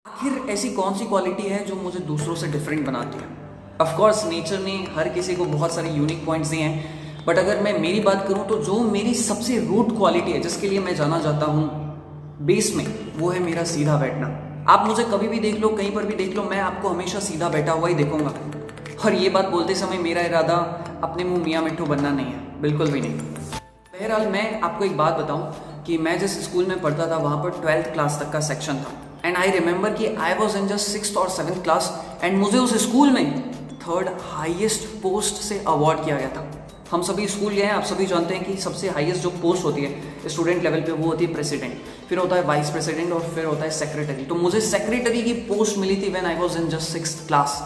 आखिर ऐसी कौन सी क्वालिटी है जो मुझे दूसरों से डिफरेंट बनाती है? ऑफ कोर्स नेचर ने हर किसी को बहुत सारे यूनिक पॉइंट्स दिए हैं, बट अगर मैं मेरी बात करूं तो जो मेरी सबसे रूट क्वालिटी है, जिसके लिए मैं जाना जाता हूं बेस में, वो है मेरा सीधा बैठना। आप मुझे कभी भी देख लो, कहीं पर भी देख लो, मैं आपको हमेशा सीधा बैठा हुआ ही देखूंगा। और ये बात बोलते समय मेरा इरादा अपने मुंह मियाँ मिट्ठू बनना नहीं है, बिल्कुल भी नहीं। बहरहाल मैं आपको एक बात बताऊं कि मैं जिस स्कूल में पढ़ता था वहाँ पर 12th क्लास तक का सेक्शन था, एंड आई रिमेंबर कि I was in just 6th और 7th क्लास, एंड मुझे उस स्कूल में 3rd हाईएस्ट पोस्ट से अवार्ड किया गया था। हम सभी स्कूल गए हैं, आप सभी जानते हैं कि सबसे हाईएस्ट जो पोस्ट होती है स्टूडेंट लेवल पे वो होती है प्रेसिडेंट, फिर होता है वाइस प्रेसिडेंट और फिर होता है सेक्रेटरी। तो मुझे सेक्रेटरी की पोस्ट मिली थी when I was in just 6th class.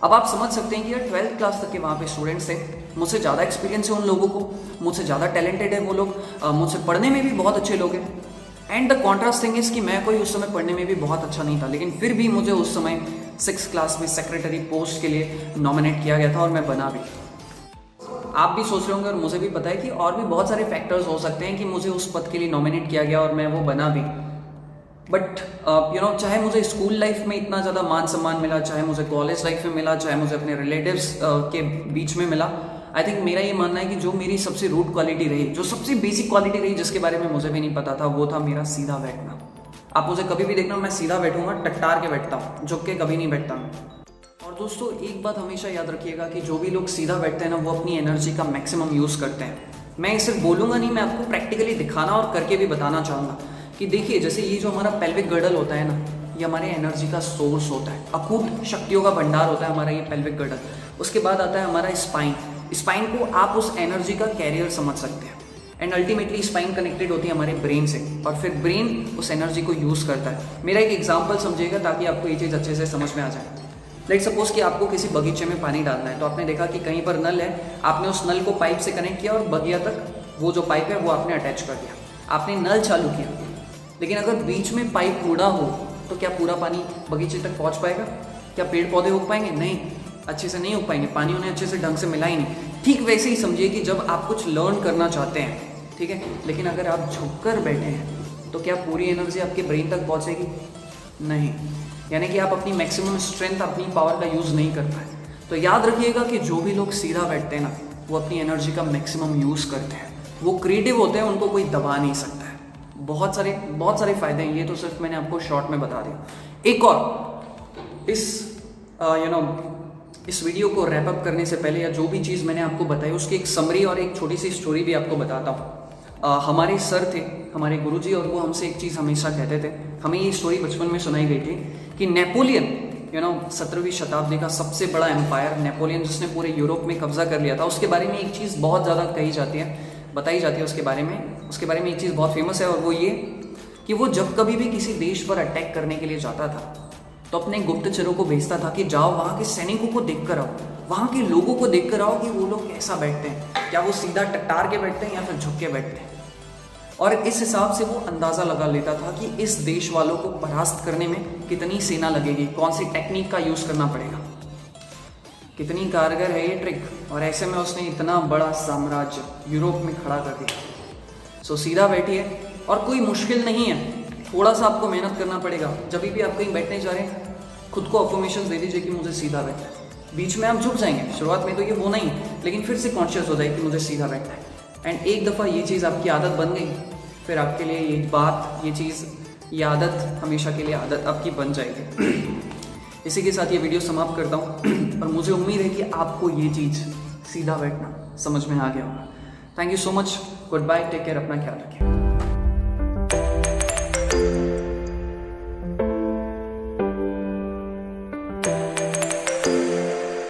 अब आप समझ सकते हैं कि यार 12th क्लास तक के वहाँ पे स्टूडेंट्स थे, मुझसे ज़्यादा एक्सपीरियंस है उन लोगों को, मुझसे ज़्यादा टैलेंटेड है वो लोग, मुझसे पढ़ने में भी बहुत अच्छे लोग हैं। And the contrast thing is कि मैं कोई उस समय पढ़ने में भी बहुत अच्छा नहीं था, लेकिन फिर भी मुझे उस समय 6th क्लास में सेक्रेटरी पोस्ट के लिए नॉमिनेट किया गया था और मैं बना भी। आप भी सोच रहे होंगे और मुझे भी पता है कि और भी बहुत सारे फैक्टर्स हो सकते हैं कि मुझे उस पद के लिए नॉमिनेट किया गया और मैं वो बना भी। बट चाहे मुझे स्कूल लाइफ में इतना ज़्यादा मान सम्मान मिला, चाहे मुझे कॉलेज लाइफ में मिला, चाहे मुझे अपने रिलेटिव्स के बीच में मिला, आई थिंक मेरा ये मानना है कि जो मेरी सबसे रूट क्वालिटी रही, जो सबसे बेसिक क्वालिटी रही, जिसके बारे में मुझे भी नहीं पता था, वो था मेरा सीधा बैठना। आप मुझे कभी भी देखना, मैं सीधा बैठूंगा, टट्टार के बैठता हूँ, झुक के कभी नहीं बैठता हूँ। और दोस्तों एक बात हमेशा याद रखिएगा कि जो भी लोग सीधा बैठते हैं ना, वो अपनी एनर्जी का मैक्सिमम यूज़ करते हैं। मैं सिर्फ बोलूँगा नहीं, मैं आपको प्रैक्टिकली दिखाना और करके भी बताना चाहूँगा कि देखिए, जैसे ये जो हमारा पेल्विक गर्डल होता है ना, ये हमारे एनर्जी का सोर्स होता है, अकूट शक्तियों का भंडार होता है हमारा ये पेल्विक गर्डल। उसके बाद आता है हमारा स्पाइन। स्पाइन को आप उस एनर्जी का कैरियर समझ सकते हैं, एंड अल्टीमेटली स्पाइन कनेक्टेड होती है हमारे ब्रेन से, और फिर ब्रेन उस एनर्जी को यूज़ करता है। मेरा एक एग्जाम्पल समझिएगा ताकि आपको ये चीज़ अच्छे से समझ में आ जाए। लाइक सपोज कि आपको किसी बगीचे में पानी डालना है, तो आपने देखा कि कहीं पर नल है, आपने उस नल को पाइप से कनेक्ट किया और बगिया तक वो जो पाइप है वो आपने अटैच कर दिया, आपने नल चालू किया। लेकिन अगर बीच में पाइप टूटा हो तो क्या पूरा पानी बगीचे तक पहुंच पाएगा? क्या पेड़ पौधे उग पाएंगे? नहीं, अच्छे से नहीं उग पाएंगे, पानी उन्हें अच्छे से ढंग से मिला ही नहीं। ठीक वैसे ही समझिए कि जब आप कुछ लर्न करना चाहते हैं, ठीक है, लेकिन अगर आप झुककर बैठे हैं तो क्या पूरी एनर्जी आपके ब्रेन तक पहुंचेगी? नहीं, यानी कि आप अपनी मैक्सिमम स्ट्रेंथ, अपनी पावर का यूज़ नहीं कर पाए। तो याद रखिएगा कि जो भी लोग सीधा बैठते हैं ना, वो अपनी एनर्जी का मैक्सिमम यूज़ करते हैं, वो क्रिएटिव होते हैं, उनको कोई दबा नहीं सकता है। बहुत सारे फायदे हैं, ये तो सिर्फ मैंने आपको शॉर्ट में बता दिया। एक और इस वीडियो को रैप अप करने से पहले, या जो भी चीज़ मैंने आपको बताई उसकी एक समरी और एक छोटी सी स्टोरी भी आपको बताता हूँ। हमारे सर थे, हमारे गुरुजी, और वो हमसे एक चीज़ हमेशा कहते थे, हमें ये स्टोरी बचपन में सुनाई गई थी कि नेपोलियन 17वीं शताब्दी का सबसे बड़ा एम्पायर नेपोलियन, जिसने पूरे यूरोप में कब्जा कर लिया था, उसके बारे में एक चीज़ बहुत ज़्यादा कही जाती है, बताई जाती है उसके बारे में एक चीज़ बहुत फेमस है, और वो ये कि वो जब कभी भी किसी देश पर अटैक करने के लिए जाता था तो अपने गुप्तचरों को भेजता था कि जाओ वहाँ के सैनिकों को देख कर आओ, वहाँ के लोगों को देख कर आओ कि वो लोग कैसा बैठते हैं, क्या वो सीधा टट्टार के बैठते हैं या फिर झुक के बैठते हैं। और इस हिसाब से वो अंदाज़ा लगा लेता था कि इस देश वालों को परास्त करने में कितनी सेना लगेगी, कौन सी टेक्निक का यूज़ करना पड़ेगा, कितनी कारगर है ये ट्रिक। और ऐसे में उसने इतना बड़ा साम्राज्य यूरोप में खड़ा कर दिया। सो सीधा बैठिए, और कोई मुश्किल नहीं है, थोड़ा सा आपको मेहनत करना पड़ेगा। जब भी आप कहीं बैठने जा रहे हैं, खुद को अफर्मेशंस दे दीजिए कि मुझे सीधा बैठना है। बीच में आप झुक जाएंगे, शुरुआत में तो ये होना ही, लेकिन फिर से कॉन्शियस हो जाए कि मुझे सीधा बैठना है। एंड एक दफ़ा ये चीज़ आपकी आदत बन गई, फिर आपके लिए ये आदत हमेशा के लिए आदत आपकी बन जाएगी। इसी के साथ ये वीडियो समाप्त करता हूँ, और मुझे उम्मीद है कि आपको ये चीज़ सीधा बैठना समझ में आ गया होगा। Thank you so much, good bye, take care, अपना ख्याल रखिए।